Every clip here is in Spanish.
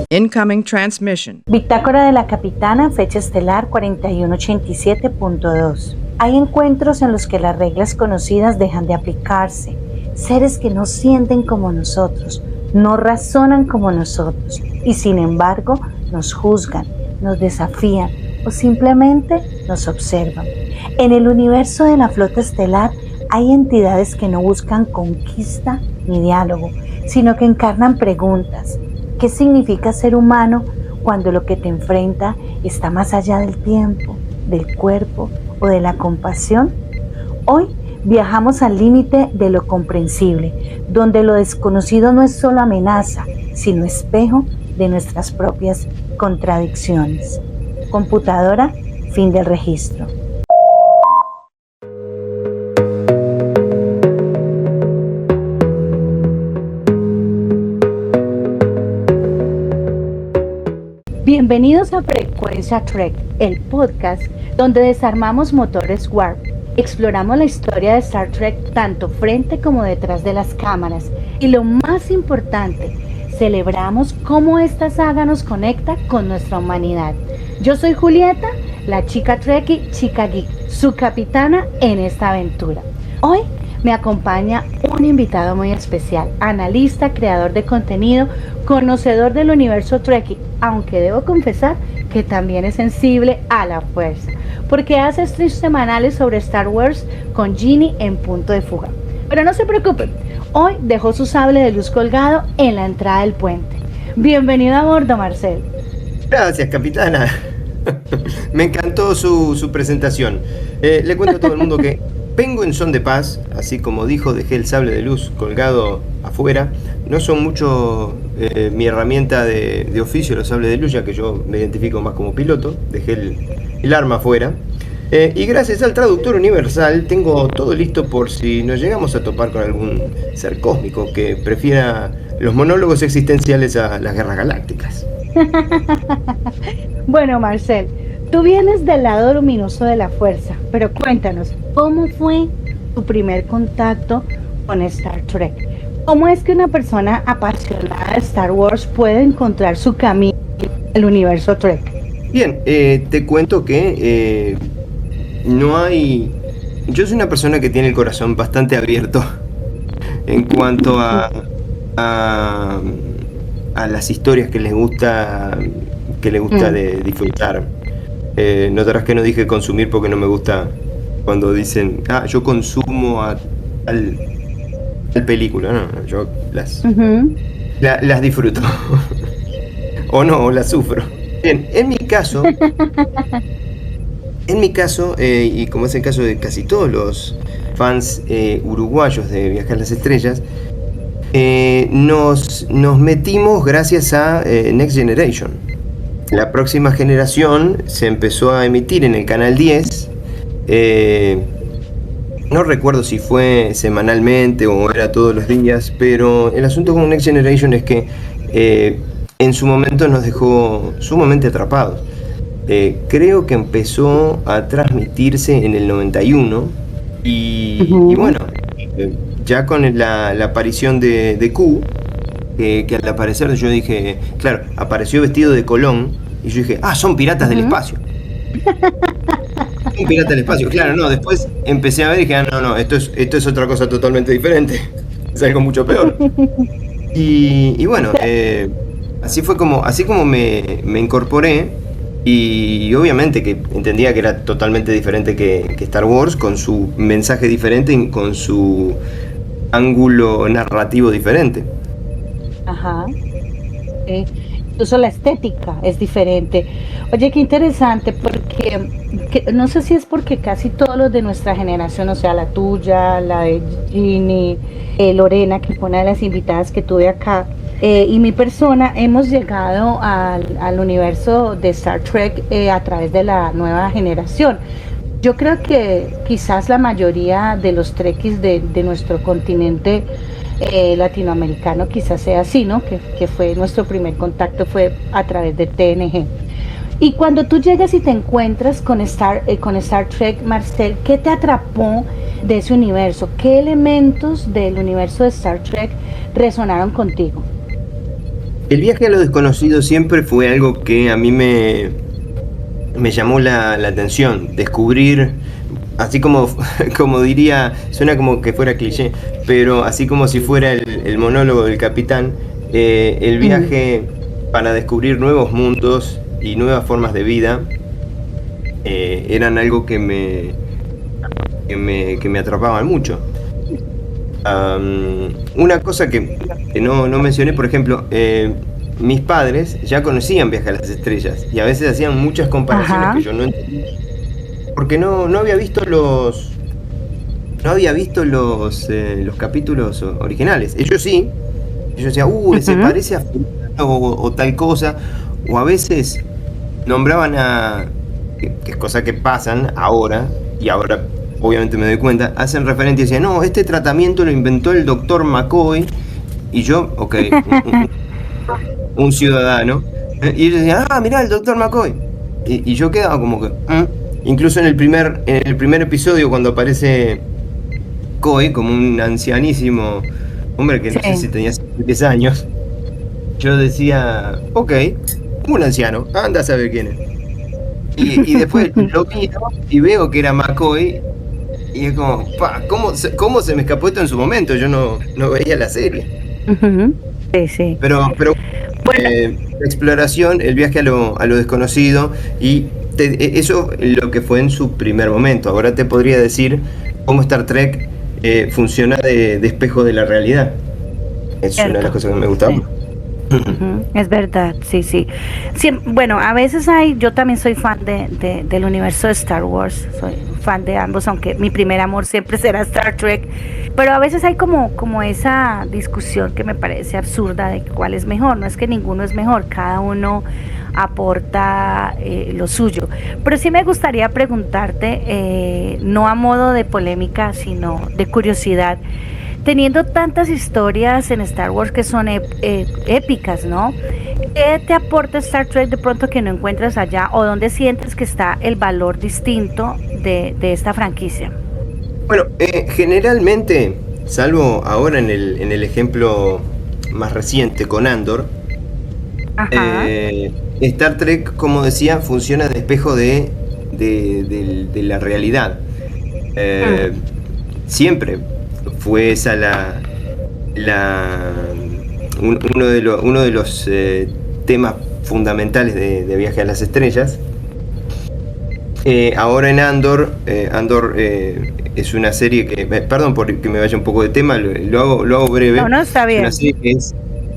Incoming transmission. Bitácora de la Capitana, fecha estelar 4187.2. Hay encuentros en los que las reglas conocidas dejan de aplicarse. Seres que no sienten como nosotros, no razonan como nosotros y sin embargo nos juzgan, nos desafían o simplemente nos observan. En el universo de la flota estelar hay entidades que no buscan conquista ni diálogo, sino que encarnan preguntas. ¿Qué significa ser humano cuando lo que te enfrenta está más allá del tiempo, del cuerpo o de la compasión? Hoy viajamos al límite de lo comprensible, donde lo desconocido no es solo amenaza, sino espejo de nuestras propias contradicciones. Computadora, fin del registro. Bienvenidos a Frecuencia Trek, el podcast donde desarmamos motores Warp. Exploramos la historia de Star Trek tanto frente como detrás de las cámaras. Y lo más importante, celebramos cómo esta saga nos conecta con nuestra humanidad. Yo soy Julieta, la chica Trekkie, chica geek, su capitana en esta aventura. Hoy me acompaña un invitado muy especial, analista, creador de contenido, conocedor del universo Trekkie, aunque debo confesar que también es sensible a la fuerza, porque hace streams semanales sobre Star Wars con Ginny en Punto de Fuga. Pero no se preocupen, hoy dejó su sable de luz colgado en la entrada del puente. Bienvenido a bordo, Marcel. Gracias, capitana. Me encantó su presentación. Le cuento a todo el mundo que vengo en son de paz, así como dijo, dejé el sable de luz colgado afuera. No son mucho mi herramienta de oficio los sables de luz, ya que yo me identifico más como piloto. Dejé el arma afuera. Y gracias al traductor universal tengo todo listo por si nos llegamos a topar con algún ser cósmico que prefiera los monólogos existenciales a las guerras galácticas. Bueno, Marcel, tú vienes del lado luminoso de la fuerza, pero cuéntanos, ¿cómo fue tu primer contacto con Star Trek? ¿Cómo es que una persona apasionada de Star Wars puede encontrar su camino en el universo Trek? Bien, te cuento que no hay... Yo soy una persona que tiene el corazón bastante abierto en cuanto a las historias que les gusta de disfrutar. Notarás que no dije consumir porque no me gusta cuando dicen, yo consumo tal película. No, yo las disfruto. o las sufro. Bien, en mi caso, y como es el caso de casi todos los fans uruguayos de Viaje a las Estrellas, nos metimos gracias a Next Generation. La próxima generación se empezó a emitir en el canal 10. No recuerdo si fue semanalmente o era todos los días, pero el asunto con Next Generation es que en su momento nos dejó sumamente atrapados. Creo que empezó a transmitirse en el 91 y bueno, ya con la aparición de Q, que al aparecer yo dije, claro, apareció vestido de Colón y yo dije, son piratas del espacio. Un pirata del espacio, claro, no, después empecé a ver y dije, no, esto es otra cosa totalmente diferente, es algo mucho peor. Y bueno, así como me incorporé. Y obviamente que entendía que era totalmente diferente que Star Wars, con su mensaje diferente y con su ángulo narrativo diferente. Ajá. Incluso la estética es diferente. Oye, qué interesante, porque no sé si es porque casi todos los de nuestra generación, o sea, la tuya, la de Ginny, Lorena, que fue una de las invitadas que tuve acá, y mi persona, hemos llegado al universo de Star Trek a través de la nueva generación. Yo creo que quizás la mayoría de los trekkies de nuestro continente latinoamericano quizás sea así, ¿no? Que fue nuestro primer contacto, fue a través de TNG. Y cuando tú llegas y te encuentras con Star Trek, Marcel, ¿qué te atrapó de ese universo? ¿Qué elementos del universo de Star Trek resonaron contigo? El viaje a lo desconocido siempre fue algo que a mí me llamó la atención. Descubrir, así como, como diría, suena como que fuera cliché, pero así como si fuera el monólogo del capitán, el Mm. viaje para descubrir nuevos mundos y nuevas formas de vida eran algo que me atrapaban mucho. Una cosa que no mencioné, por ejemplo, mis padres ya conocían Viaje a las Estrellas y a veces hacían muchas comparaciones que Ajá. yo no entendía porque no había visto los capítulos originales. Ellos sí, ellos decían, se Ujú. parece a fulano o tal cosa, o a veces nombraban que es cosa que pasan ahora, y ahora obviamente me doy cuenta, hacen referencia y decían, no, este tratamiento lo inventó el doctor McCoy, y yo, ok, un ciudadano, y ellos decían, mirá, el doctor McCoy. Y yo quedaba como que, incluso en el primer episodio, cuando aparece Coy como un ancianísimo hombre que no sé si Sí. tenía 10 años, yo decía, ok, un anciano, anda a saber quién es. Y después lo miro y veo que era McCoy y es como, ¿cómo se me escapó esto en su momento? Yo no veía la serie. Ujú. Sí, sí. Pero Bueno, la exploración, el viaje a lo desconocido y eso lo que fue en su primer momento. Ahora te podría decir cómo Star Trek funciona de espejo de la realidad. Es una de las cierto. cosas que me gustaba. Sí. Ujú, es verdad, sí, sí. Bueno, a veces yo también soy fan del universo de Star Wars, soy fan de ambos, aunque mi primer amor siempre será Star Trek, pero a veces hay como esa discusión que me parece absurda de cuál es mejor, no es que ninguno es mejor, cada uno aporta lo suyo, pero sí me gustaría preguntarte, no a modo de polémica, sino de curiosidad, teniendo tantas historias en Star Wars que son épicas, ¿no? ¿Qué te aporta Star Trek de pronto que no encuentras allá o dónde sientes que está el valor distinto de esta franquicia? Bueno, generalmente, salvo ahora en el ejemplo más reciente con Andor, Ajá. Star Trek, como decía, funciona de espejo de la realidad. Mm. Eh, Siempre fue esa la, uno de los temas fundamentales de Viaje a las Estrellas. Ahora en Andor, es una serie que, perdón por que me vaya un poco de tema, lo hago No, breve. no, está Es una bien. serie que es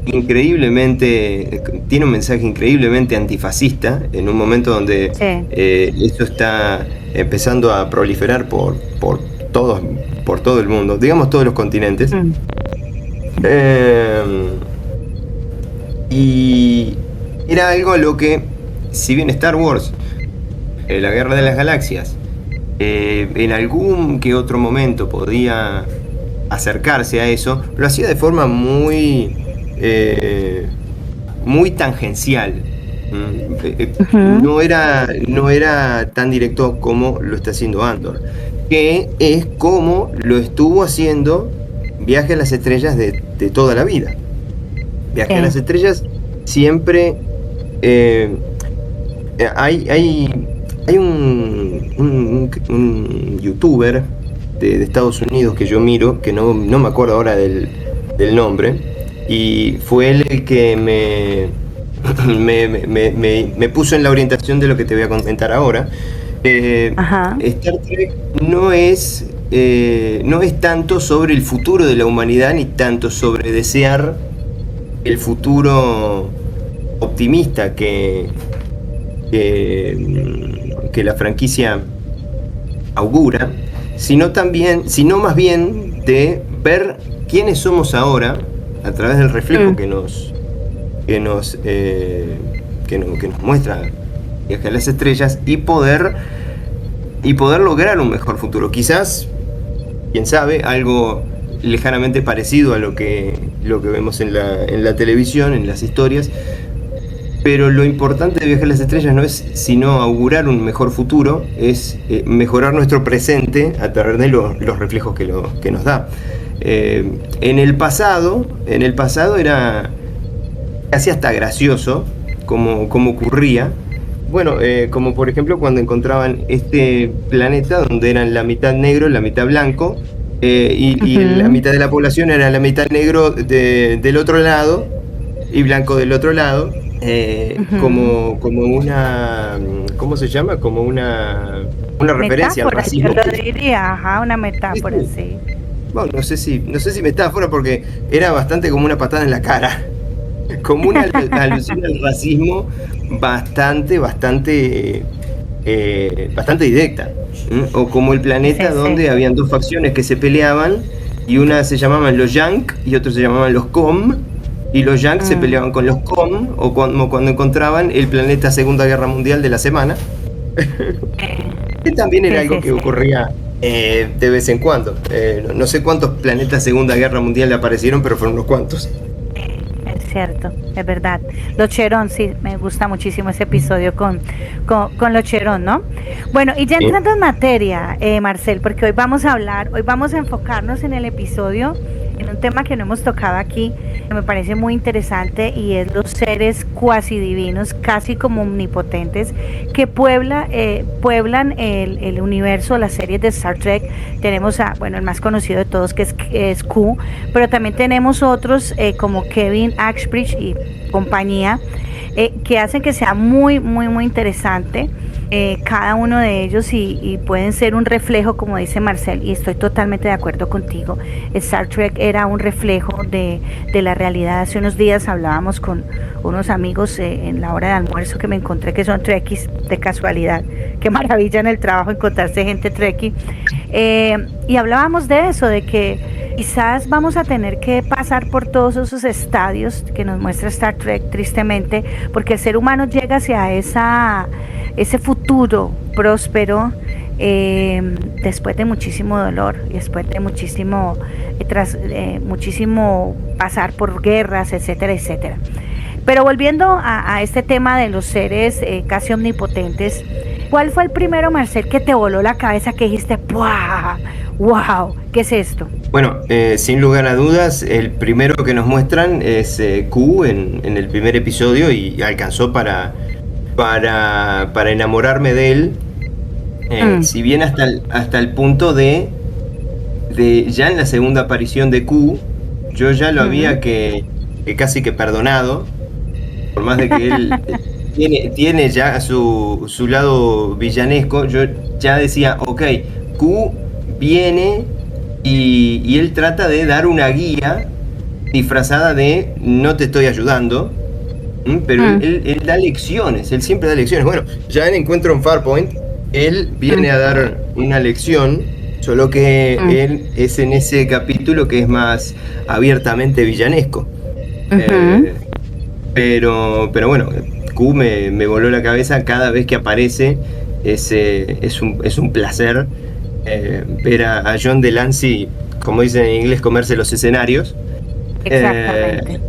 increíblemente, tiene un mensaje increíblemente antifascista en un momento donde Sí. esto está empezando a proliferar todos, por todo el mundo, digamos todos los continentes. Mm. Eh, y era algo a lo que, si bien Star Wars, la Guerra de las Galaxias, en algún que otro momento podía acercarse a eso, lo hacía de forma muy tangencial. Ujú. No era tan directo como lo está haciendo Andor, que es como lo estuvo haciendo Viaje a las Estrellas de toda la vida. Viaje a las Sí. Estrellas siempre eh, hay un youtuber de Estados Unidos que yo miro, que no me acuerdo ahora del nombre, y fue él el que me puso en la orientación de lo que te voy a comentar ahora. Ajá. Star Trek no es tanto sobre el futuro de la humanidad, ni tanto sobre desear el futuro optimista que la franquicia augura, sino más bien de ver quiénes somos ahora a través del reflejo Mm. que nos, que nos muestra Viaje a las Estrellas y poder lograr un mejor futuro. Quizás, quién sabe, algo lejanamente parecido a lo que vemos en la televisión, en las historias, pero lo importante de Viaje a las Estrellas no es sino augurar un mejor futuro, es mejorar nuestro presente a través de los reflejos que nos da. En el pasado casi hasta gracioso, como ocurría. Bueno, como por ejemplo cuando encontraban este planeta donde eran la mitad negro, la mitad blanco, y la mitad de la población era la mitad negro del otro lado y blanco del otro lado, como una, ¿cómo se llama? Como una referencia al Metáfora, racismo. yo lo diría, ajá, una metáfora, sí. Bueno, no sé si metáfora, porque era bastante como una patada en la cara, como una alusión al racismo bastante directa. O como el planeta Sí, donde sí. habían dos facciones que se peleaban, y una se llamaban los Yank y otros se llamaban los Com, y los Yank se peleaban con los Com, o cuando encontraban el planeta Segunda Guerra Mundial de la semana, que también era Sí, algo sí, que sí. ocurría de vez en cuando. No sé cuántos planetas Segunda Guerra Mundial le aparecieron, pero fueron unos cuantos. Es cierto, es verdad. Los Cherón, sí, me gusta muchísimo ese episodio con los Cherón, ¿no? Bueno, y ya Sí. entrando en materia, Marcel, porque hoy vamos a enfocarnos en el episodio, en un tema que no hemos tocado aquí, que me parece muy interesante, y es los seres cuasi divinos, casi como omnipotentes, que pueblan el universo, las series de Star Trek. Tenemos el más conocido de todos, que es Q, pero también tenemos otros como Kevin Axbridge y compañía, que hacen que sea muy, muy, muy interesante cada uno de ellos, y pueden ser un reflejo, como dice Marcel, y estoy totalmente de acuerdo contigo. Star Trek era un reflejo de la realidad. Hace unos días hablábamos con unos amigos en la hora de almuerzo, que me encontré que son trekkies de casualidad. Qué maravilla en el trabajo encontrarse gente trekkie. Y hablábamos de eso, de que quizás vamos a tener que pasar por todos esos estadios que nos muestra Star Trek, tristemente, porque el ser humano llega hacia ese futuro próspero, después de muchísimo dolor y después de muchísimo pasar por guerras, etcétera, etcétera. Pero volviendo a este tema de los seres casi omnipotentes, ¿cuál fue el primero, Marcel, que te voló la cabeza, que dijiste, ¡wow! ¡Wow! ¿Qué es esto? Bueno, sin lugar a dudas, el primero que nos muestran es Q en el primer episodio, y alcanzó para enamorarme de él, si bien hasta el punto de ya en la segunda aparición de Q, yo ya lo había que casi que perdonado, por más de que él tiene ya su lado villanesco. Yo ya decía, ok, Q viene y él trata de dar una guía disfrazada de no te estoy ayudando, pero él da lecciones, él siempre da lecciones. Bueno, ya en Encuentro en Farpoint, él viene a dar una lección, solo que él es en ese capítulo que es más abiertamente villanesco. Pero bueno, Q me voló la cabeza cada vez que aparece. Es un placer ver a John Delancey, como dicen en inglés, comerse los escenarios. Exactamente.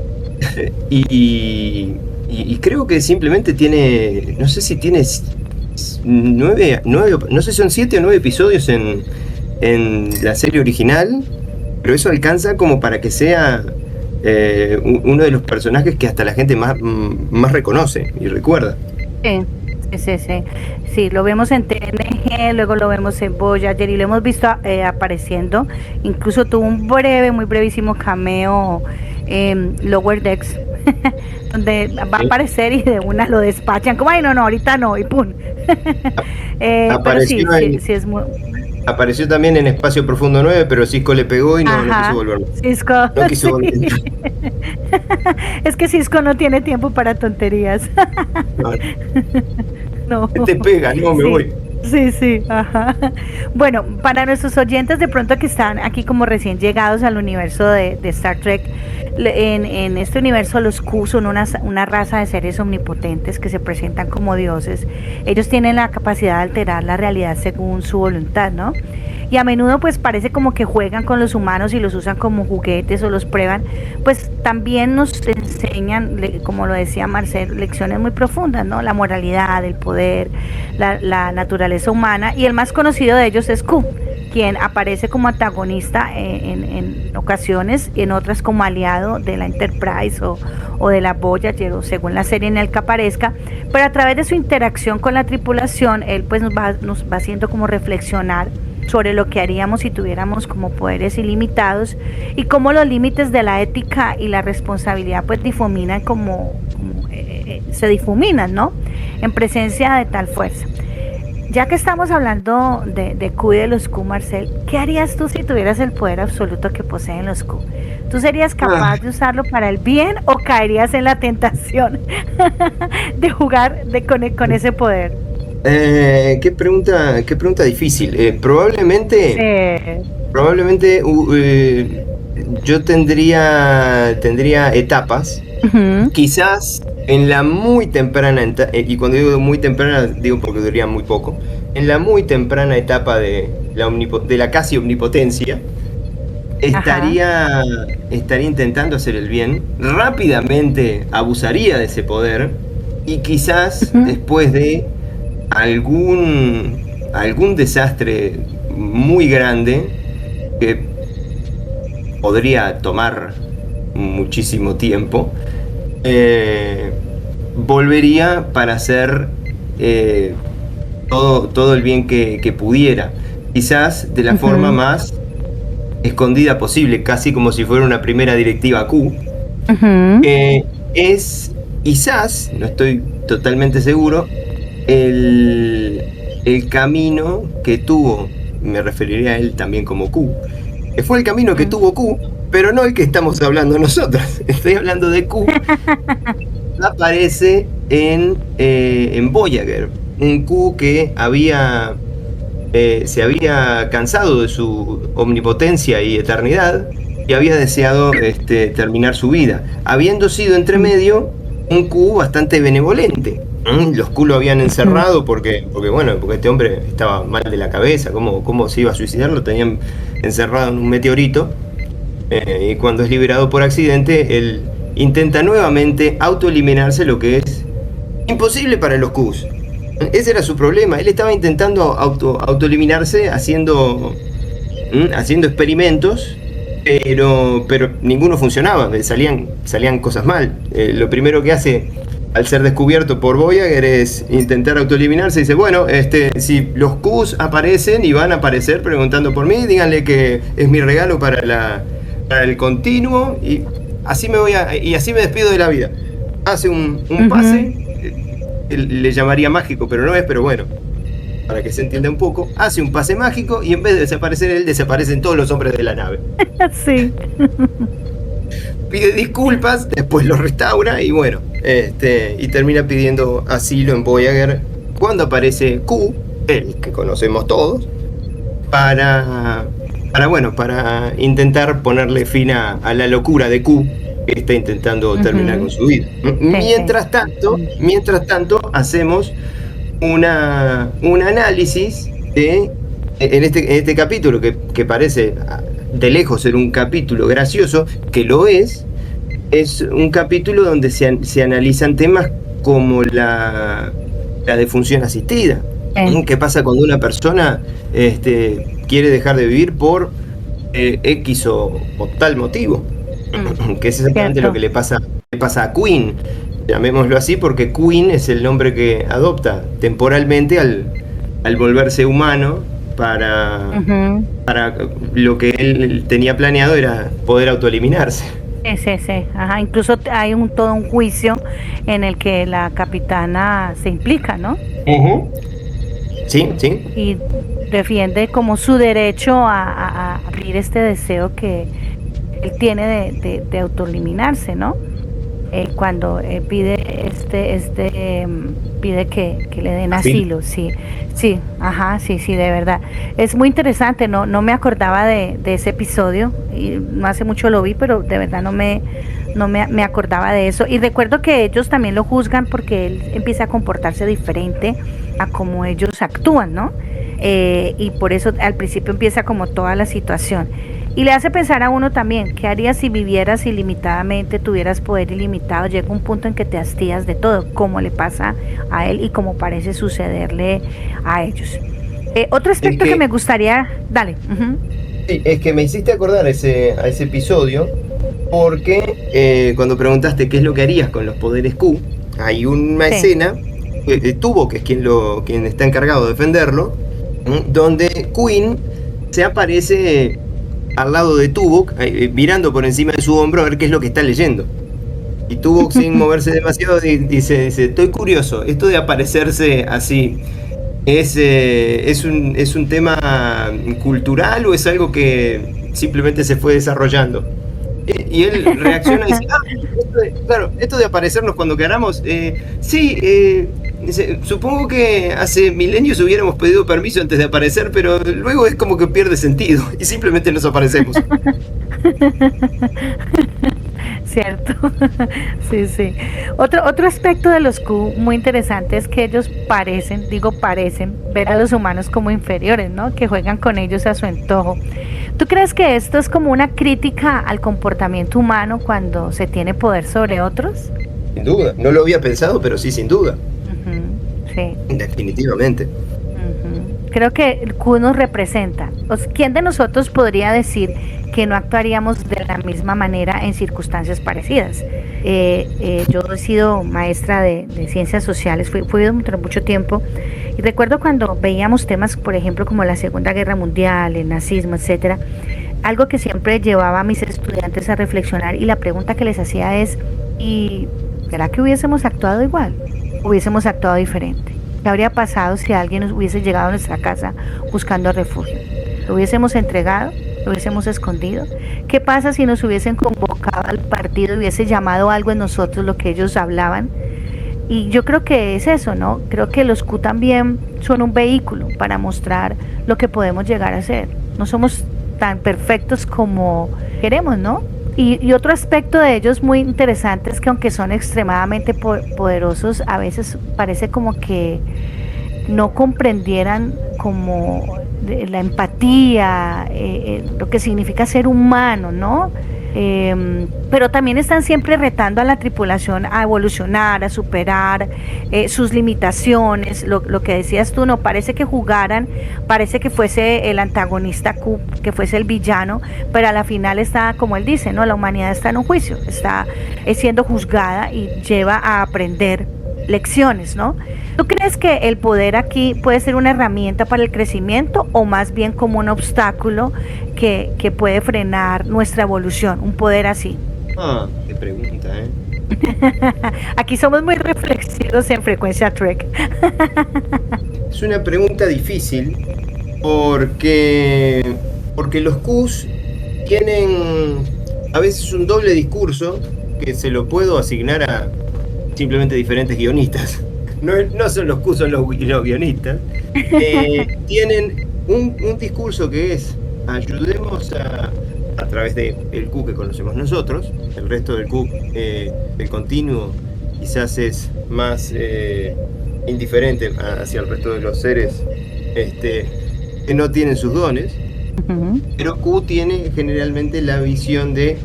Y creo que simplemente tiene, no sé si tiene nueve, no sé si son 7 o 9 episodios en la serie original, pero eso alcanza como para que sea uno de los personajes que hasta la gente más reconoce y recuerda. Sí, sí, sí. Sí, lo vemos en TNG, luego lo vemos en Voyager y lo hemos visto apareciendo. Incluso tuvo un muy brevísimo cameo en Lower Decks, donde va a aparecer y de una lo despachan, como, ay, no, ahorita no, y pum. Pero sí, sí es muy... Apareció también en Espacio Profundo 9, pero Cisco le pegó y no quiso volver. Cisco, no quiso volver. Es que Cisco no tiene tiempo para tonterías. No. Te pega, no, me voy. Sí, ajá. Bueno, para nuestros oyentes de pronto que están aquí como recién llegados al universo de Star Trek, en este universo los Q son una raza de seres omnipotentes que se presentan como dioses. Ellos tienen la capacidad de alterar la realidad según su voluntad, ¿no? Y a menudo pues parece como que juegan con los humanos y los usan como juguetes o los prueban. Pues también nos enseñan, como lo decía Marcel, lecciones muy profundas, ¿no? La moralidad, el poder, la naturaleza humana, y el más conocido de ellos es Q, quien aparece como antagonista en ocasiones, y en otras como aliado de la Enterprise o de la Voyager, o según la serie en el que aparezca, pero a través de su interacción con la tripulación, él pues nos va haciendo como reflexionar sobre lo que haríamos si tuviéramos como poderes ilimitados, y cómo los límites de la ética y la responsabilidad pues se difuminan, ¿no? En presencia de tal fuerza. Ya que estamos hablando de Q y de los Q, Marcel, ¿qué harías tú si tuvieras el poder absoluto que poseen los Q? ¿Tú serías capaz de usarlo para el bien o caerías en la tentación de jugar con ese poder? Qué pregunta difícil. Probablemente yo tendría etapas. Uh-huh. Quizás en la muy temprana, y cuando digo muy temprana, digo porque duraría muy poco, en la muy temprana etapa de la casi omnipotencia, estaría intentando hacer el bien, rápidamente abusaría de ese poder, y quizás después de algún desastre muy grande, que podría tomar muchísimo tiempo, volvería para hacer todo el bien que pudiera, quizás de la forma más escondida posible, casi como si fuera una primera directiva Q. Es quizás, no estoy totalmente seguro, el camino que tuvo, me referiría a él también como Q, que fue el camino que tuvo Q, pero no el que estamos hablando nosotros. Estoy hablando de Q. Aparece en Voyager, un Q que se había cansado de su omnipotencia y eternidad, y había deseado terminar su vida, habiendo sido entre medio un Q bastante benevolente. Los Q lo habían encerrado porque este hombre estaba mal de la cabeza. ¿Cómo se iba a suicidar? Lo tenían encerrado en un meteorito, y cuando es liberado por accidente, él intenta nuevamente autoeliminarse, lo que es imposible para los Qs. Ese era su problema. Él estaba intentando autoeliminarse haciendo experimentos, pero ninguno funcionaba, salían cosas mal. Lo primero que hace al ser descubierto por Voyager es intentar autoeliminarse. Dice, bueno, si los Qs aparecen, y van a aparecer preguntando por mí, díganle que es mi regalo para el continuo, y así me despido de la vida. Hace un pase, le llamaría mágico, pero no es, pero bueno, para que se entienda un poco, hace un pase mágico, y en vez de desaparecer él, desaparecen todos los hombres de la nave. Sí. Pide disculpas, después lo restaura, y bueno, y termina pidiendo asilo en Voyager, cuando aparece Q, el que conocemos todos, para intentar ponerle fin a la locura de Q, que está intentando terminar con su vida. Mientras tanto hacemos un análisis en este capítulo, que parece de lejos ser un capítulo gracioso, que lo es un capítulo donde se analizan temas como la defunción asistida. ¿Qué pasa cuando una persona quiere dejar de vivir por X o tal motivo? Que es exactamente lo que le pasa a Queen. Llamémoslo así porque Queen es el nombre que adopta temporalmente al volverse humano, para lo que él tenía planeado era poder autoeliminarse. Sí. Ajá. Incluso hay todo un juicio en el que la capitana se implica, ¿no? Sí. Y defiende como su derecho a abrir este deseo que él tiene de autoeliminarse, ¿no? Cuando pide pide que le den asilo. Sí, de verdad. Es muy interesante, no me acordaba de ese episodio, y no hace mucho lo vi, pero de verdad no me acordaba de eso. Y recuerdo que ellos también lo juzgan porque él empieza a comportarse diferente a como ellos actúan, ¿no? Y por eso al principio empieza como toda la situación. Y le hace pensar a uno también, ¿qué harías si vivieras ilimitadamente, tuvieras poder ilimitado? Llega un punto en que te hastías de todo, como le pasa a él y como parece sucederle a ellos. Otro aspecto que me gustaría... Dale. Sí, es que me hiciste acordar a ese episodio porque cuando preguntaste qué es lo que harías con los poderes Q, hay una escena, Tuvok, que es quien está encargado de defenderlo, donde Queen se aparece al lado de Tuvok, mirando por encima de su hombro a ver qué es lo que está leyendo. Y Tuvok, sin moverse demasiado, dice, estoy curioso, esto de aparecerse así, ¿es un tema cultural o es algo que simplemente se fue desarrollando? Y él reacciona y dice, esto de aparecernos cuando queramos, sí, dice, supongo que hace milenios hubiéramos pedido permiso antes de aparecer, pero luego es como que pierde sentido y simplemente nos aparecemos. Cierto, sí. Otro aspecto de los Q muy interesante es que ellos parecen ver a los humanos como inferiores, ¿no? Que juegan con ellos a su antojo. ¿Tú crees que esto es como una crítica al comportamiento humano cuando se tiene poder sobre otros? Sin duda, no lo había pensado, pero sí, sin duda. Sí. Definitivamente. Creo que el Q nos representa. ¿Quién de nosotros podría decir que no actuaríamos de la misma manera en circunstancias parecidas? Yo he sido maestra de ciencias sociales, fui durante mucho tiempo, y recuerdo cuando veíamos temas, por ejemplo, como la Segunda Guerra Mundial, el nazismo, etcétera, algo que siempre llevaba a mis estudiantes a reflexionar, y la pregunta que les hacía es, ¿y será que hubiésemos actuado igual? ¿Hubiésemos actuado diferente? ¿Qué habría pasado si alguien nos hubiese llegado a nuestra casa buscando refugio? ¿Lo hubiésemos entregado? ¿Lo hubiésemos escondido? ¿Qué pasa si nos hubiesen convocado al partido y hubiese llamado algo en nosotros lo que ellos hablaban? Y yo creo que es eso, ¿no? Creo que los Q también son un vehículo para mostrar lo que podemos llegar a ser. No somos tan perfectos como queremos, ¿no? Y otro aspecto de ellos muy interesante es que aunque son extremadamente poderosos, a veces parece como que no comprendieran como la empatía, lo que significa ser humano, ¿no? Pero también están siempre retando a la tripulación a evolucionar, a superar sus limitaciones. Lo que decías tú, no parece que jugaran, parece que fuese el antagonista Q, que fuese el villano, pero a la final está, como él dice, ¿no? La humanidad está en un juicio, está siendo juzgada y lleva a aprender lecciones, ¿no? ¿Tú crees que el poder aquí puede ser una herramienta para el crecimiento o más bien como un obstáculo que puede frenar nuestra evolución, un poder así? Qué pregunta, ¿eh? Aquí somos muy reflexivos en Frecuencia Trek. Es una pregunta difícil porque los Qs tienen a veces un doble discurso que se lo puedo asignar a simplemente diferentes guionistas. No son los Q, son los guionistas. Tienen un discurso que es ayudemos a través del Q que conocemos nosotros. El resto del Q, del continuo, quizás es más indiferente hacia el resto de los seres que no tienen sus dones. Pero Q tiene generalmente la visión de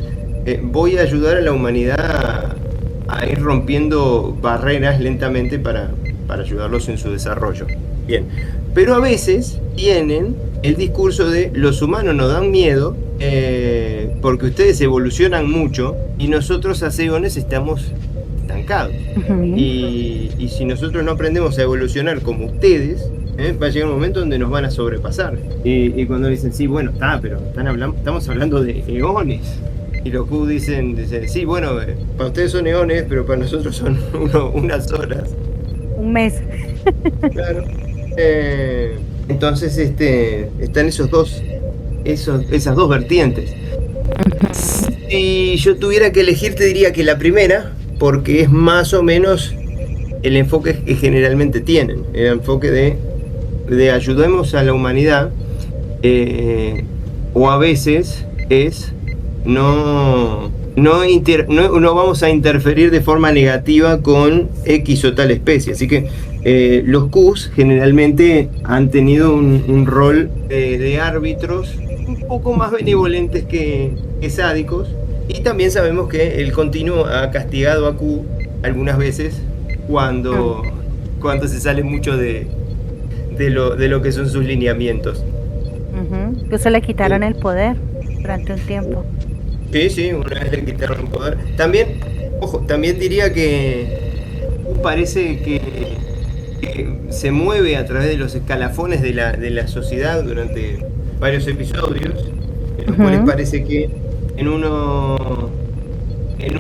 voy a ayudar a la humanidad a ir rompiendo barreras lentamente para ayudarlos en su desarrollo. Bien, pero a veces tienen el discurso de los humanos nos dan miedo porque ustedes evolucionan mucho y nosotros hace eones estamos estancados. Y si nosotros no aprendemos a evolucionar como ustedes, va a llegar un momento donde nos van a sobrepasar. Y cuando dicen, sí, bueno, pero estamos hablando de eones. Y los Q dicen, sí, bueno, para ustedes son eones, pero para nosotros son unas horas. Un mes. Claro. Entonces están esas dos vertientes. Si yo tuviera que elegir, te diría que la primera, porque es más o menos el enfoque que generalmente tienen. El enfoque de ayudemos a la humanidad, o a veces es no vamos a interferir de forma negativa con X o tal especie. Así que los Qs generalmente han tenido un rol de árbitros un poco más benevolentes que sádicos. Y también sabemos que el continuo ha castigado a Q algunas veces cuando se sale mucho de de lo que son sus lineamientos. Incluso le quitaron el poder durante un tiempo. Sí, una vez le quitaron el poder. También, ojo, también diría que parece que se mueve a través de los escalafones de la sociedad durante varios episodios, en los cuales parece que en uno es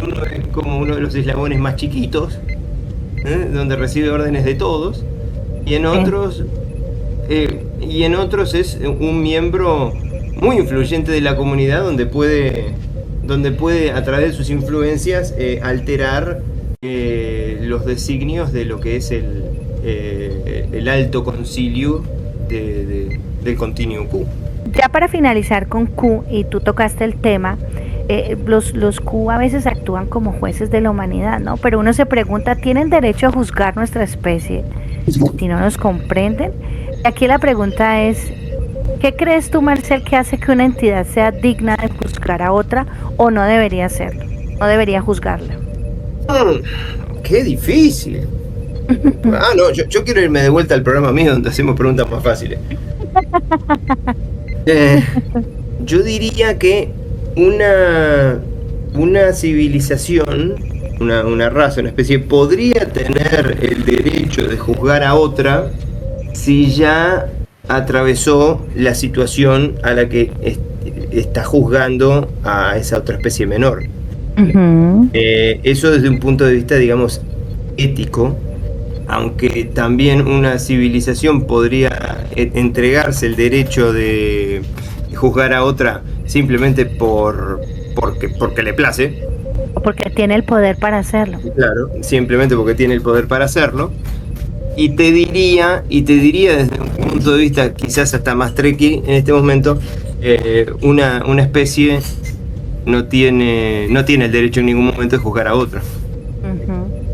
como uno de los eslabones más chiquitos, donde recibe órdenes de todos, y en otros es un miembro muy influyente de la comunidad, donde puede a través de sus influencias alterar los designios de lo que es el alto concilio del Continuum Q. Ya para finalizar con Q, y tú tocaste el tema, los Q a veces actúan como jueces de la humanidad, ¿no? Pero uno se pregunta, ¿tienen derecho a juzgar nuestra especie si no nos comprenden? Aquí la pregunta es, ¿qué crees tú, Marcel, que hace que una entidad sea digna de juzgar a otra o no debería hacerlo? No debería juzgarla. ¡Qué difícil! No, yo quiero irme de vuelta al programa mío donde hacemos preguntas más fáciles. Yo diría que una civilización, una raza, una especie, podría tener el derecho de juzgar a otra si ya atravesó la situación a la que está juzgando a esa otra especie menor. Eso desde un punto de vista, digamos, ético, aunque también una civilización podría entregarse el derecho de juzgar a otra simplemente porque le place. O porque tiene el poder para hacerlo. Claro, simplemente porque tiene el poder para hacerlo. Y te diría desde un punto de vista quizás hasta más tricky en este momento, una especie no tiene el derecho en ningún momento de juzgar a otra.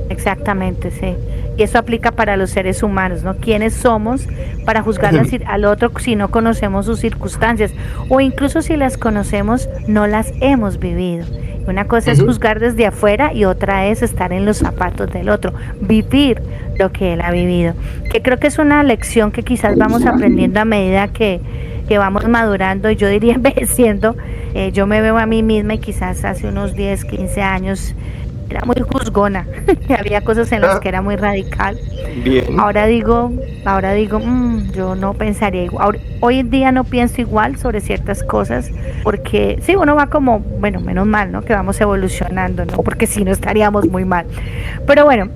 Exactamente, sí. Y eso aplica para los seres humanos, ¿no? ¿Quiénes somos para juzgar al otro si no conocemos sus circunstancias? O incluso si las conocemos, no las hemos vivido. Una cosa es juzgar desde afuera y otra es estar en los zapatos del otro, vivir lo que él ha vivido. Que creo que es una lección que quizás vamos aprendiendo a medida que vamos madurando, y yo diría envejeciendo. Yo me veo a mí misma y quizás hace unos 10, 15 años era muy juzgona, había cosas en las que era muy radical. Bien. Ahora digo, yo no pensaría igual. Hoy en día no pienso igual sobre ciertas cosas, porque sí, uno va como, bueno, menos mal, ¿no? Que vamos evolucionando, ¿no? Porque si no estaríamos muy mal. Pero bueno,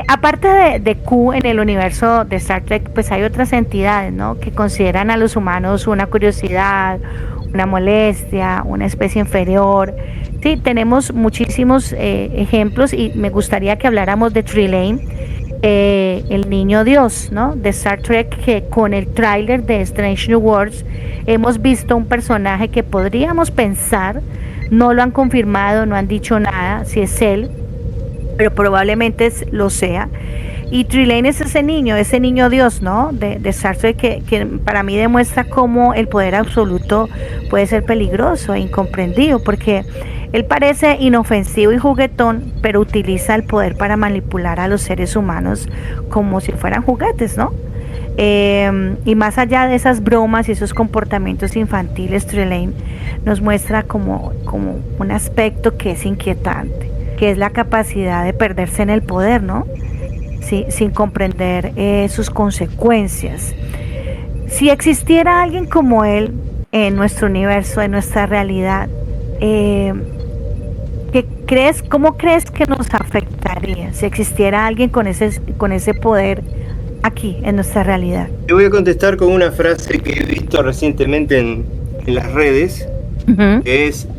aparte de Q en el universo de Star Trek, pues hay otras entidades, ¿no? Que consideran a los humanos una curiosidad, una molestia, una especie inferior. Sí, tenemos muchísimos ejemplos, y me gustaría que habláramos de Trelane, el niño Dios, ¿no? De Star Trek, que con el tráiler de Strange New Worlds hemos visto un personaje que podríamos pensar, no lo han confirmado, no han dicho nada si es él, pero probablemente lo sea. Y Trelane es ese niño Dios, ¿no? De Star Trek, que para mí demuestra cómo el poder absoluto puede ser peligroso e incomprendido, porque él parece inofensivo y juguetón, pero utiliza el poder para manipular a los seres humanos como si fueran juguetes, ¿no? Y más allá de esas bromas y esos comportamientos infantiles, Trelane nos muestra como un aspecto que es inquietante, que es la capacidad de perderse en el poder, ¿no? Sí, sin comprender sus consecuencias. Si existiera alguien como él en nuestro universo, en nuestra realidad, ¿cómo crees que nos afectaría si existiera alguien con ese poder aquí en nuestra realidad? Te voy a contestar con una frase que he visto recientemente en las redes, que es: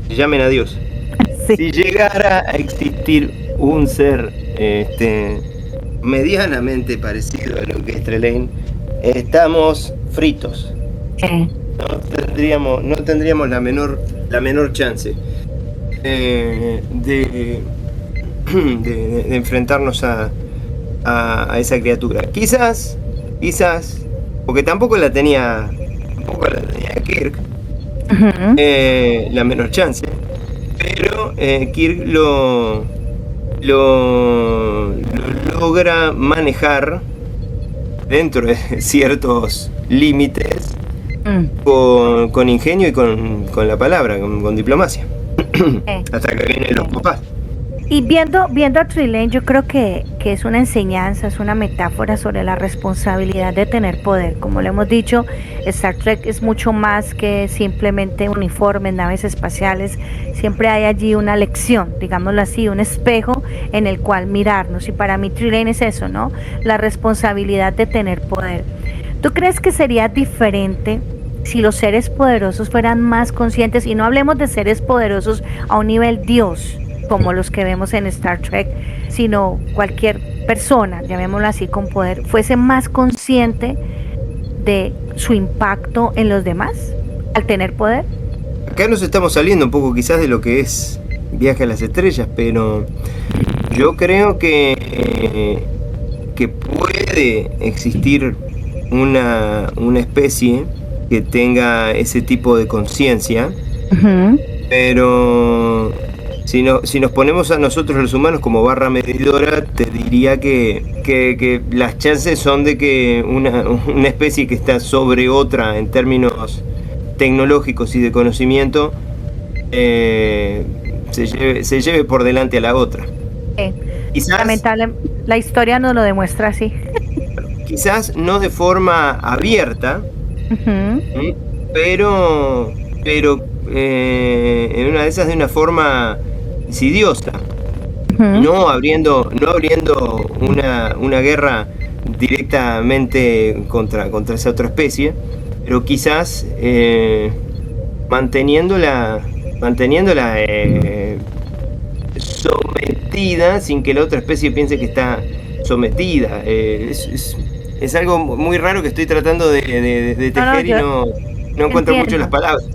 llamen a Dios. Sí. Si llegara a existir un ser medianamente parecido a lo que es Trelane, estamos fritos. No tendríamos la menor chance de enfrentarnos a esa criatura. Quizás, porque tampoco la tenía Kirk, la menor chance, pero Kirk lo logra manejar dentro de ciertos límites, con ingenio y con la palabra, con diplomacia. Hasta que vienen los papás. Y viendo a Trelane, yo creo que es una enseñanza, es una metáfora sobre la responsabilidad de tener poder. Como lo hemos dicho, Star Trek es mucho más que simplemente uniformes, naves espaciales. Siempre hay allí una lección, digámoslo así, un espejo en el cual mirarnos. Y para mí Trelane es eso, ¿no? La responsabilidad de tener poder. ¿Tú crees que sería diferente si los seres poderosos fueran más conscientes? Y no hablemos de seres poderosos a un nivel Dios, como los que vemos en Star Trek, sino cualquier persona, llamémoslo así, con poder, fuese más consciente de su impacto en los demás al tener poder. Acá nos estamos saliendo un poco quizás de lo que es Viaje a las Estrellas, pero yo creo que puede existir una especie que tenga ese tipo de conciencia, pero si nos ponemos a nosotros los humanos como barra medidora, te diría que las chances son de que una especie que está sobre otra en términos tecnológicos y de conocimiento se lleve por delante a la otra. Quizás, lamentable, la historia nos lo demuestra así. Quizás no de forma abierta, pero en una de esas de una forma insidiosa, no abriendo una guerra directamente contra esa otra especie, pero quizás manteniéndola sometida sin que la otra especie piense que está sometida. Es algo muy raro que estoy tratando de tejer y no encuentro mucho las palabras.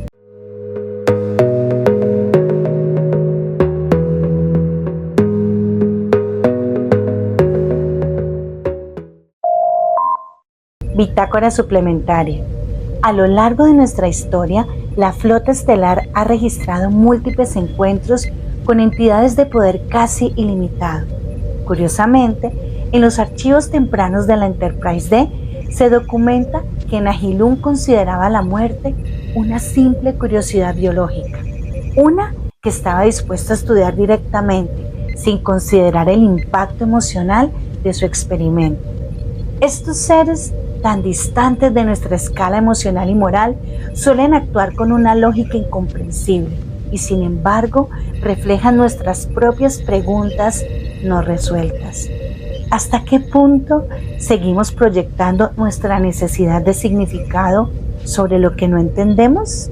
Bitácora suplementaria. A lo largo de nuestra historia, la flota estelar ha registrado múltiples encuentros con entidades de poder casi ilimitado. Curiosamente, en los archivos tempranos de la Enterprise D se documenta que Nahilun consideraba la muerte una simple curiosidad biológica, una que estaba dispuesta a estudiar directamente, sin considerar el impacto emocional de su experimento. Estos seres tan distantes de nuestra escala emocional y moral suelen actuar con una lógica incomprensible y sin embargo reflejan nuestras propias preguntas no resueltas. ¿Hasta qué punto seguimos proyectando nuestra necesidad de significado sobre lo que no entendemos?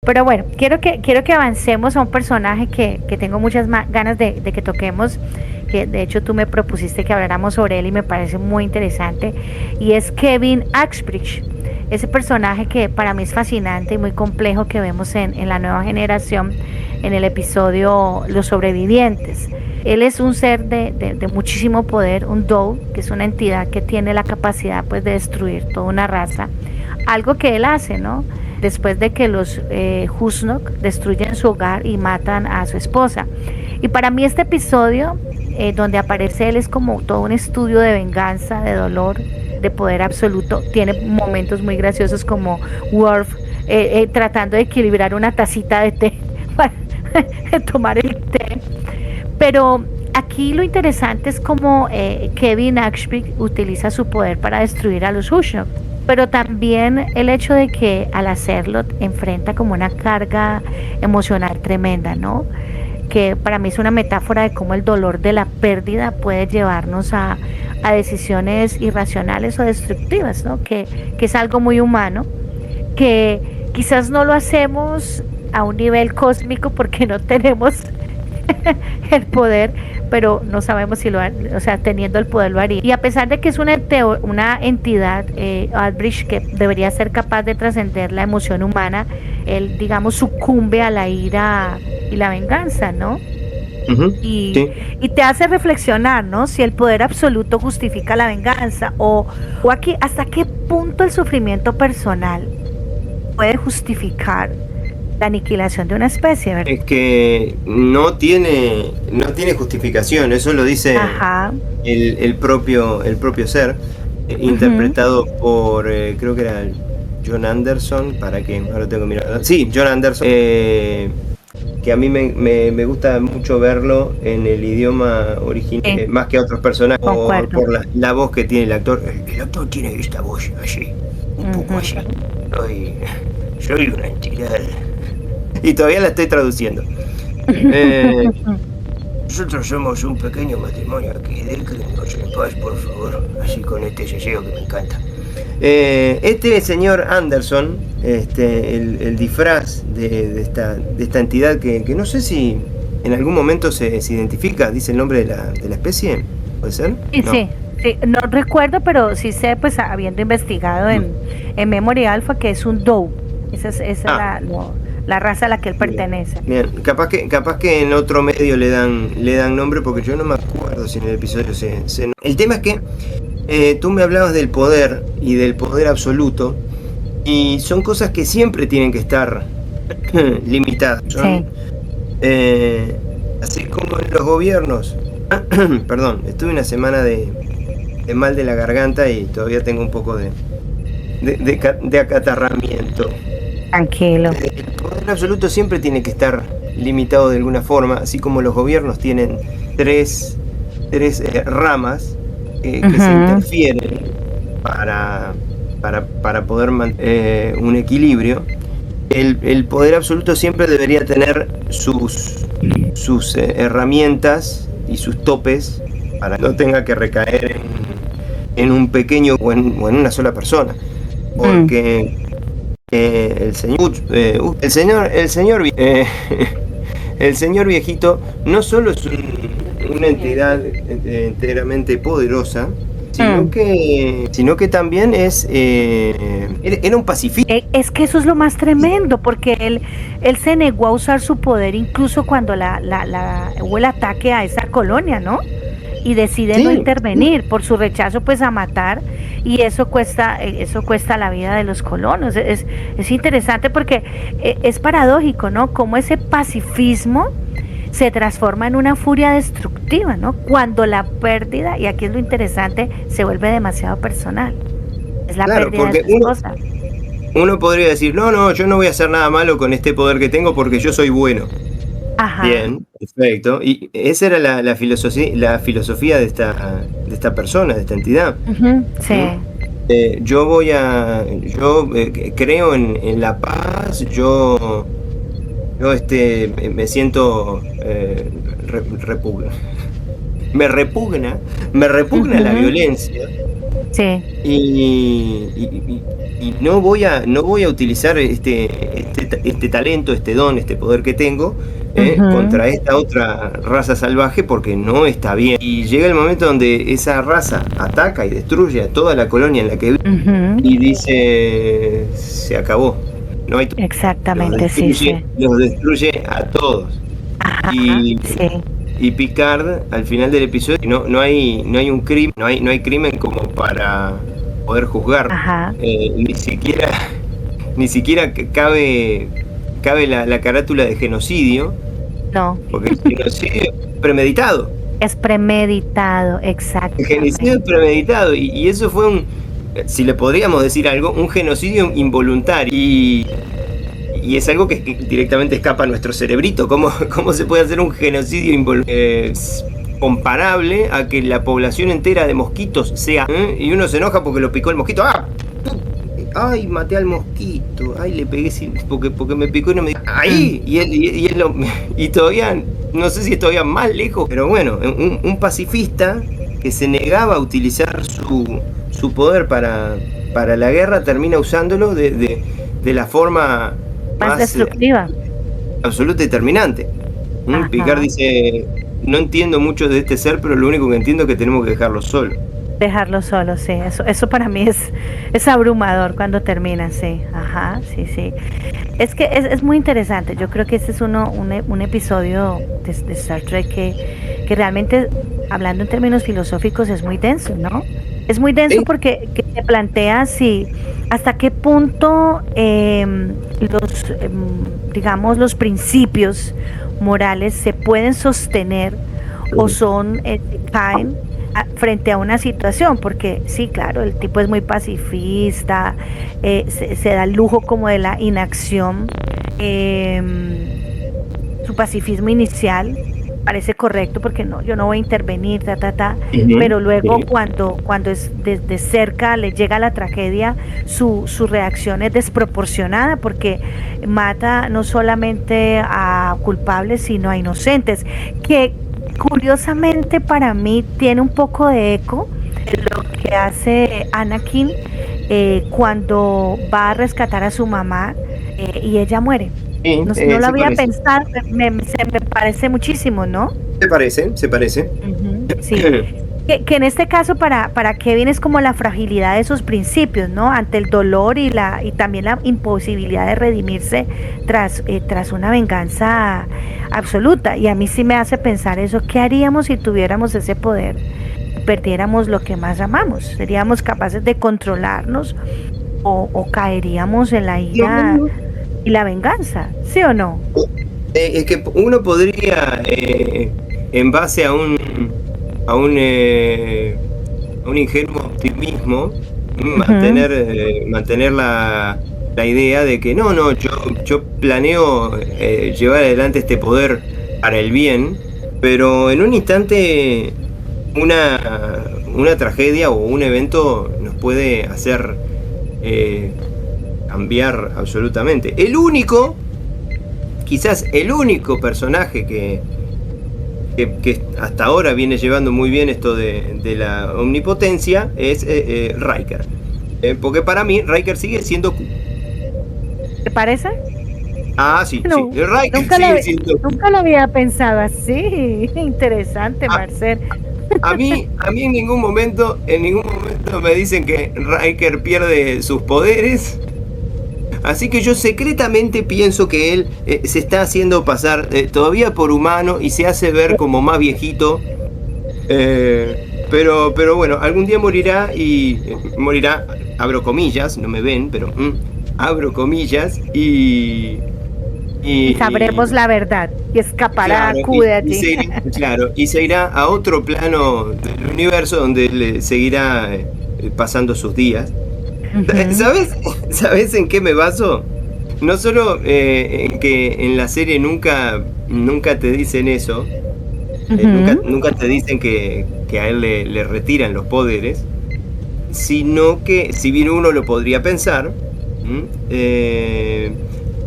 Pero bueno, quiero que avancemos a un personaje que tengo muchas ganas de que toquemos, que de hecho tú me propusiste que habláramos sobre él y me parece muy interesante, y es Kevin Uxbridge. Ese personaje que para mí es fascinante y muy complejo, que vemos en la nueva generación en el episodio Los Sobrevivientes. Él es un ser de muchísimo poder, un Dove, que es una entidad que tiene la capacidad pues de destruir toda una raza, algo que él hace, ¿no? Después de que los Husnok destruyen su hogar y matan a su esposa. Y para mí este episodio, donde aparece él, es como todo un estudio de venganza, de dolor, de poder absoluto. Tiene momentos muy graciosos como Worf tratando de equilibrar una tacita de té para tomar el té. Pero aquí lo interesante es cómo Kevin Uxbridge utiliza su poder para destruir a los Husnok. Pero también el hecho de que al hacerlo enfrenta como una carga emocional tremenda, ¿no? Que para mí es una metáfora de cómo el dolor de la pérdida puede llevarnos a decisiones irracionales o destructivas, ¿no? Que es algo muy humano, que quizás no lo hacemos a un nivel cósmico porque no tenemos el poder, pero no sabemos si teniendo el poder lo haría. Y a pesar de que es una entidad, Uxbridge, que debería ser capaz de trascender la emoción humana, él, digamos, sucumbe a la ira y la venganza, ¿no? Y te hace reflexionar, ¿no? Si el poder absoluto justifica la venganza o aquí hasta qué punto el sufrimiento personal puede justificar la aniquilación de una especie, ¿verdad? Es que no tiene justificación, eso lo dice Ajá. el propio ser, interpretado por, creo que era John Anderson, para que, ahora tengo que mirar, sí, John Anderson, que a mí me gusta mucho verlo en el idioma original, Sí. más que a otros personajes, Concuerdo. por la voz que tiene el actor. El actor tiene esta voz así, un poco así. Soy una entidad. Y todavía la estoy traduciendo. Nosotros somos un pequeño matrimonio aquí, déjenos en paz, por favor. Así con este yeyeo que me encanta. Este señor Anderson, el disfraz de esta entidad que no sé si en algún momento se identifica, dice el nombre de la especie, ¿puede ser? Sí, No. sí, sí, no recuerdo, pero sí sé, pues habiendo investigado en Memory Alpha, que es un Doe. Esa es la raza a la que él pertenece. Bien, capaz que en otro medio le dan nombre, porque yo no me acuerdo si en el episodio se... El tema es que tú me hablabas del poder y del poder absoluto, y son cosas que siempre tienen que estar limitadas. Son, así como en los gobiernos. Perdón, estuve una semana de mal de la garganta y todavía tengo un poco de acatarramiento. Tranquilo. El poder absoluto siempre tiene que estar limitado de alguna forma, así como los gobiernos tienen tres ramas que se interfieren para poder mantener un equilibrio. El poder absoluto siempre debería tener sus herramientas y sus topes para que no tenga que recaer en un pequeño o en una sola persona, porque el señor viejito no solo es una entidad enteramente poderosa, sino que también era un pacifista. Es que eso es lo más tremendo, porque él se negó a usar su poder incluso cuando hubo el ataque a esa colonia, ¿no? Y decide no intervenir por su rechazo, pues, a matar, y eso cuesta la vida de los colonos. Es interesante porque es paradójico, ¿no? Cómo ese pacifismo se transforma en una furia destructiva, ¿no? Cuando la pérdida, y aquí es lo interesante, se vuelve demasiado personal. Es la pérdida de su esposa. Uno podría decir, no, yo no voy a hacer nada malo con este poder que tengo porque yo soy bueno. Ajá. Bien, perfecto. Y esa era la filosofía de esta persona, de esta entidad. Sí. Yo creo en la paz, yo me siento me repugna la violencia. Sí. Y no voy a utilizar este talento, este don, este poder que tengo contra esta otra raza salvaje, porque no está bien. Y llega el momento donde esa raza ataca y destruye a toda la colonia en la que vive y dice, se acabó. No hay exactamente, los destruye a todos. Ajá, y Picard al final del episodio no hay un crimen, no hay crimen como para poder juzgar. Ni siquiera cabe la carátula de genocidio. No. Porque el genocidio es premeditado. Es premeditado, exacto. El genocidio es premeditado y eso fue si le podríamos decir algo, un genocidio involuntario. Y es algo que directamente escapa a nuestro cerebrito. ¿Cómo se puede hacer un genocidio involuntario? Comparable a que la población entera de mosquitos sea... Y uno se enoja porque lo picó el mosquito. ¡Ah! ¡Ay, maté al mosquito! ¡Ay, le pegué porque me picó y no me... ¡Ahí! Y todavía... No sé si es todavía más lejos. Pero bueno, un pacifista que se negaba a utilizar su poder para la guerra termina usándolo de la forma... más destructiva. Absoluta y determinante. Picard dice, no entiendo mucho de este ser, pero lo único que entiendo es que tenemos que dejarlo solo. Dejarlo solo, sí. Eso para mí es abrumador cuando termina, sí. Ajá, sí. Es que es muy interesante. Yo creo que este es un episodio de Star Trek que realmente, hablando en términos filosóficos, es muy denso, ¿no? Es muy denso porque se plantea si hasta qué punto digamos, los principios morales se pueden sostener o son caen frente a una situación, porque sí, claro, el tipo es muy pacifista, se da el lujo como de la inacción, su pacifismo inicial parece correcto porque no, yo no voy a intervenir, pero luego cuando es de cerca le llega la tragedia, su reacción es desproporcionada porque mata no solamente a culpables sino a inocentes, que curiosamente para mí tiene un poco de eco de lo que hace Anakin cuando va a rescatar a su mamá y ella muere. Sí, No lo había parece. pensado, se me parece muchísimo, ¿no? Se parece. Sí. Que en este caso para Kevin es como la fragilidad de sus principios, ¿no? Ante el dolor y también la imposibilidad de redimirse tras una venganza absoluta. Y a mí sí me hace pensar eso, ¿qué haríamos si tuviéramos ese poder? Perdiéramos lo que más amamos, ¿seríamos capaces de controlarnos o caeríamos en la ira y la venganza? ¿Sí o no? Es que uno podría, en base a un ingenuo optimismo, mantener la idea de que yo planeo llevar adelante este poder para el bien, pero en un instante una tragedia o un evento nos puede hacer cambiar absolutamente. Quizás el único personaje que hasta ahora viene llevando muy bien esto de la omnipotencia es Riker. Porque para mí Riker sigue siendo Q. ¿Te parece? Ah, sí, No, sí. Riker nunca lo había pensado así. Interesante, Marcel. A mí en ningún momento me dicen que Riker pierde sus poderes. Así que yo secretamente pienso que él se está haciendo pasar todavía por humano y se hace ver como más viejito. Pero bueno, algún día morirá morirá, abro comillas, no me ven, pero abro comillas y sabremos la verdad y escapará Q de allí. Y se irá a otro plano del universo donde le seguirá pasando sus días. ¿Sabes en qué me baso? No solo en que en la serie nunca te dicen eso, nunca te dicen que a él le retiran los poderes, sino que, si bien uno lo podría pensar,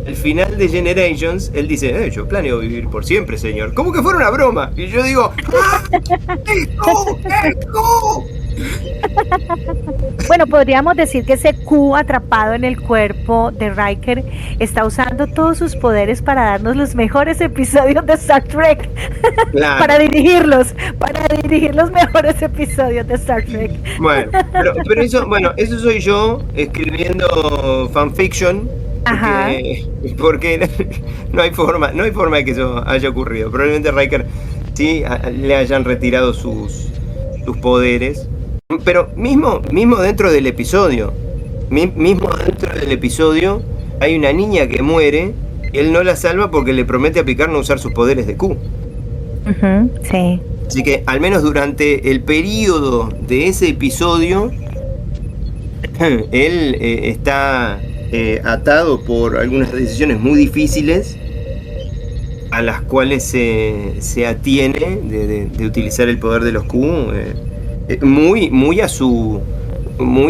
al final de Generations, él dice, yo planeo vivir por siempre, señor. Como que fuera una broma. Y yo digo, ¡Q! Bueno, podríamos decir que ese Q atrapado en el cuerpo de Riker está usando todos sus poderes para darnos los mejores episodios de Star Trek. Claro. para dirigir los mejores episodios de Star Trek. Bueno, pero eso soy yo escribiendo fanfiction. Porque no hay forma de que eso haya ocurrido. Probablemente Riker sí le hayan retirado sus poderes. Pero mismo dentro del episodio, hay una niña que muere y él no la salva porque le promete a Picard no usar sus poderes de Q. Sí. Así que al menos durante el periodo de ese episodio, él está atado por algunas decisiones muy difíciles a las cuales se atiene de utilizar el poder de los Q. Muy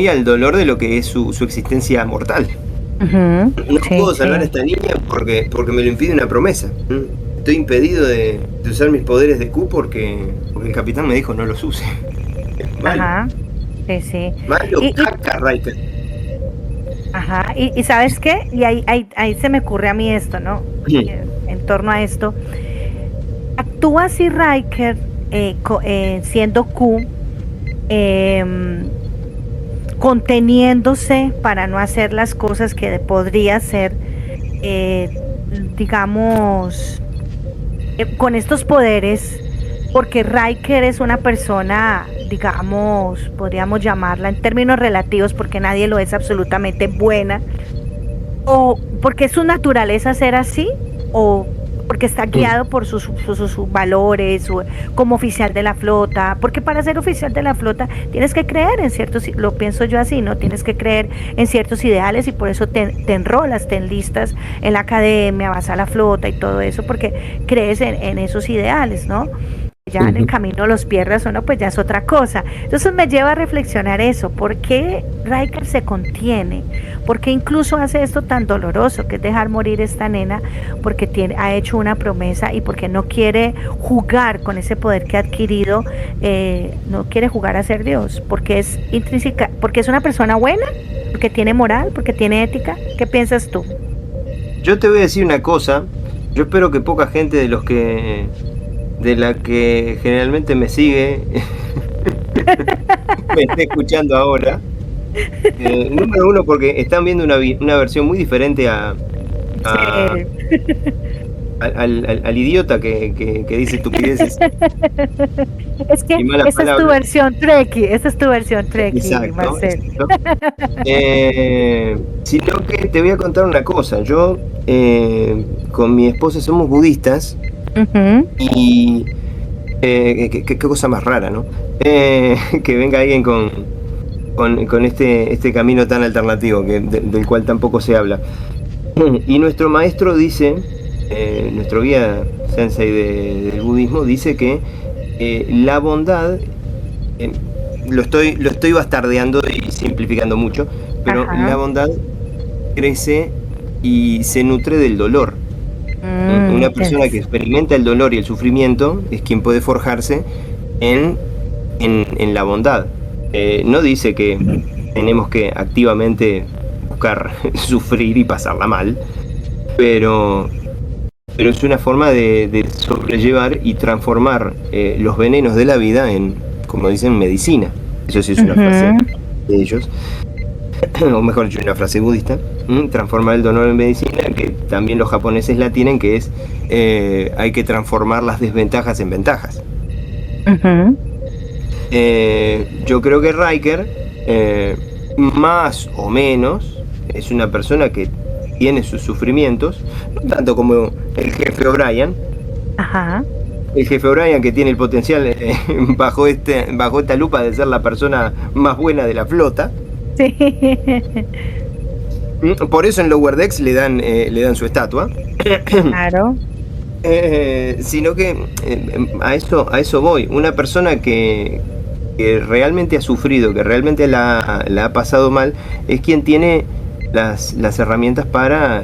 al dolor de lo que es su existencia mortal. No puedo salvar a esta niña porque me lo impide una promesa. Estoy impedido de usar mis poderes de Q porque el capitán me dijo no los use. Ajá. Sí. Malo caca, Riker. Ajá. Y ¿sabes qué? Y ahí se me ocurre a mí esto, ¿no? En torno a esto. Actúa así Riker siendo Q, conteniéndose para no hacer las cosas que podría hacer, digamos, con estos poderes porque Riker es una persona, digamos, podríamos llamarla en términos relativos, porque nadie lo es absolutamente buena, o porque es su naturaleza ser así, o porque está guiado por sus valores, como oficial de la flota, porque para ser oficial de la flota tienes que creer en ciertos, lo pienso yo así, ¿no? Tienes que creer en ciertos ideales y por eso te enrolas, te enlistas en la academia, vas a la flota y todo eso, porque crees en esos ideales, ¿no? Ya en el camino los pierdas o no, pues ya es otra cosa. Entonces me lleva a reflexionar eso, ¿por qué Riker se contiene? ¿Por qué incluso hace esto tan doloroso, que es dejar morir esta nena? Porque ha hecho una promesa y porque no quiere jugar con ese poder que ha adquirido, no quiere jugar a ser Dios, porque es intrínseca, porque es una persona buena, porque tiene moral, porque tiene ética. ¿Qué piensas tú? Yo te voy a decir una cosa, yo espero que poca gente de la que generalmente me sigue me esté escuchando ahora. Número uno, porque están viendo una versión muy diferente Sí. al idiota que dice estupideces. Es que esa es tu versión Trekkie, Exacto, Marcel. Sino que te voy a contar una cosa. Yo con mi esposa somos budistas. Y qué cosa más rara, ¿no? Que venga alguien con este camino tan alternativo del cual tampoco se habla. Y nuestro maestro dice, nuestro guía sensei del budismo dice que la bondad, lo estoy bastardeando y simplificando mucho, pero la bondad crece y se nutre del dolor. Una persona que experimenta el dolor y el sufrimiento es quien puede forjarse en la bondad. No dice que tenemos que activamente buscar sufrir y pasarla mal, pero es una forma de sobrellevar y transformar los venenos de la vida en, como dicen, medicina. Eso sí es una frase de ellos, o mejor dicho, una frase budista. Transformar el dolor en medicina, que también los japoneses la tienen, que es hay que transformar las desventajas en ventajas. Yo creo que Riker, más o menos, es una persona que tiene sus sufrimientos, no tanto como el jefe O'Brien. El jefe O'Brien, que tiene el potencial bajo esta lupa de ser la persona más buena de la flota. Sí. Por eso en Lower Decks le dan su estatua. Claro. Sino que a eso voy. Una persona que realmente ha sufrido, que realmente la ha pasado mal, es quien tiene las herramientas para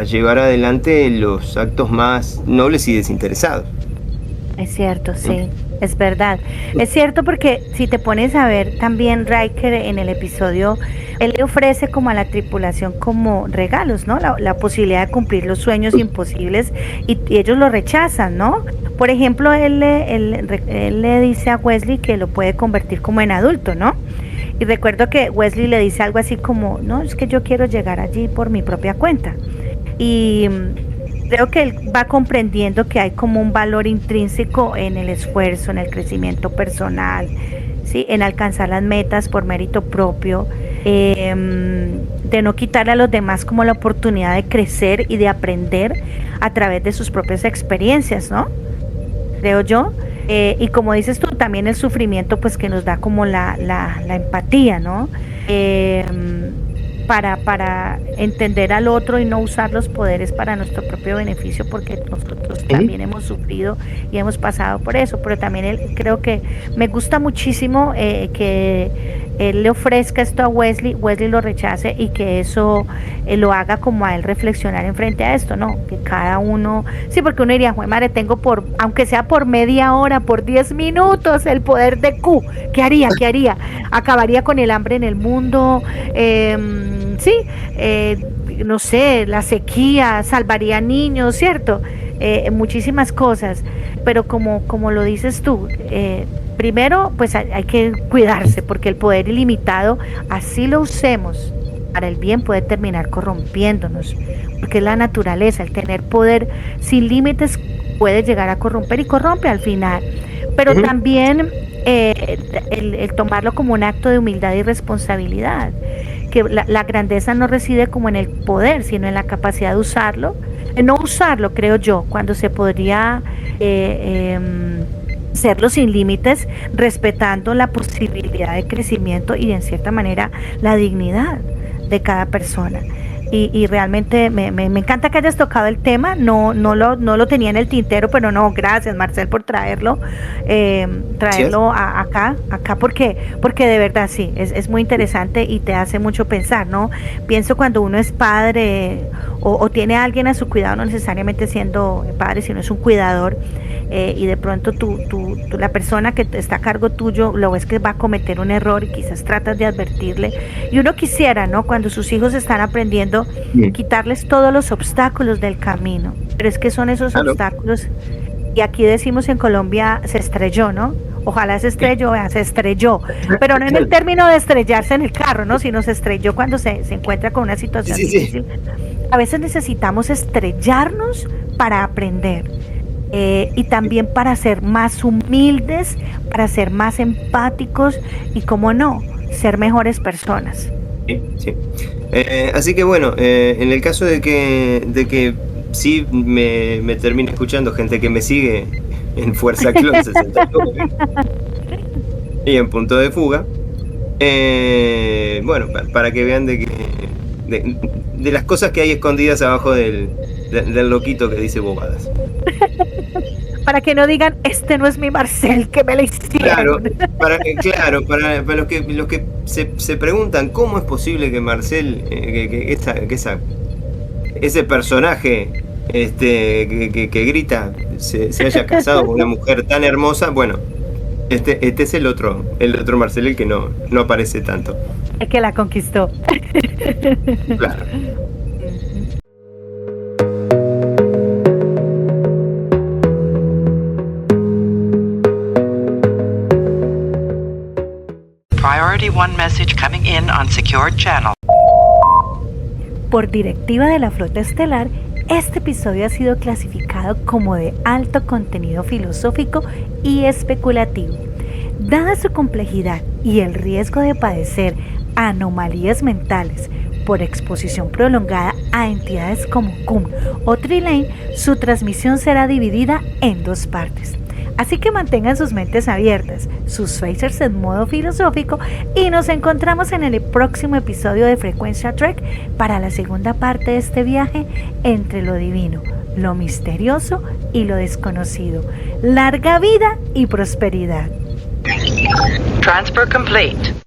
llevar adelante los actos más nobles y desinteresados. Es cierto, sí. Es verdad, es cierto, porque si te pones a ver también Riker en el episodio, él le ofrece como a la tripulación como regalos, ¿no? La posibilidad de cumplir los sueños imposibles y ellos lo rechazan, ¿no? Por ejemplo, él le dice a Wesley que lo puede convertir como en adulto, ¿no? Y recuerdo que Wesley le dice algo así como, no, es que yo quiero llegar allí por mi propia cuenta. Y creo que él va comprendiendo que hay como un valor intrínseco en el esfuerzo, en el crecimiento personal, ¿sí? En alcanzar las metas por mérito propio, de no quitar a los demás como la oportunidad de crecer y de aprender a través de sus propias experiencias, ¿no? Creo yo. Y como dices tú, también el sufrimiento pues que nos da como la empatía, ¿no? Para entender al otro y no usar los poderes para nuestro propio beneficio, porque nosotros también hemos sufrido y hemos pasado por eso. Pero también creo que me gusta muchísimo que él le ofrezca esto a Wesley lo rechace y que eso lo haga como a él reflexionar en frente a esto, ¿no? Que cada uno, sí, porque uno diría, madre, tengo aunque sea por media hora, por 10 minutos, el poder de Q, ¿qué haría? ¿Acabaría con el hambre en el mundo? Sí, no sé, la sequía, salvaría niños, ¿cierto? Muchísimas cosas, pero como lo dices tú, primero pues hay que cuidarse, porque el poder ilimitado, así lo usemos para el bien, puede terminar corrompiéndonos, porque es la naturaleza, el tener poder sin límites puede llegar a corromper y corrompe al final. Pero también el tomarlo como un acto de humildad y responsabilidad, que la grandeza no reside como en el poder, sino en la capacidad de usarlo, no usarlo, creo yo, cuando se podría hacerlo sin límites, respetando la posibilidad de crecimiento y en cierta manera la dignidad de cada persona. Y realmente me encanta que hayas tocado el tema, no lo tenía en el tintero, pero no, gracias Marcel por traerlo acá, porque de verdad sí, es muy interesante y te hace mucho pensar, ¿no? Pienso cuando uno es padre o tiene a alguien a su cuidado, no necesariamente siendo padre, sino es un cuidador, y de pronto la persona que está a cargo tuyo lo ves que va a cometer un error y quizás tratas de advertirle, y uno quisiera, ¿no? Cuando sus hijos están aprendiendo, quitarles todos los obstáculos del camino, pero es que son esos obstáculos, y aquí decimos en Colombia se estrelló, ¿no? Ojalá se estrelló, se estrelló, pero no en el término de estrellarse en el carro, ¿no? Sino se estrelló cuando se encuentra con una situación difícil. A veces necesitamos estrellarnos para aprender. Y también para ser más humildes, para ser más empáticos y, cómo no, ser mejores personas. Sí. Así que bueno, en el caso de que sí me termine escuchando gente que me sigue en Fuerza Clon 69 y en Punto de Fuga, bueno, para que vean de las cosas que hay escondidas abajo del loquito que dice bobadas. Para que no digan, este no es mi Marcel, que me la hicieron. Claro, para los que se preguntan cómo es posible que Marcel, ese personaje que grita, se haya casado con una mujer tan hermosa. Bueno, este es el otro Marcel, el que no aparece tanto. El que la conquistó. Claro. Priority 1 message coming in on secured channel. Por directiva de la Flota Estelar, este episodio ha sido clasificado como de alto contenido filosófico y especulativo. Dada su complejidad y el riesgo de padecer anomalías mentales por exposición prolongada a entidades como Cum o Trilane, su transmisión será dividida en 2 partes. Así que mantengan sus mentes abiertas, sus phasers en modo filosófico, y nos encontramos en el próximo episodio de Frecuencia Trek para la segunda parte de este viaje entre lo divino, lo misterioso y lo desconocido. Larga vida y prosperidad. Transfer complete.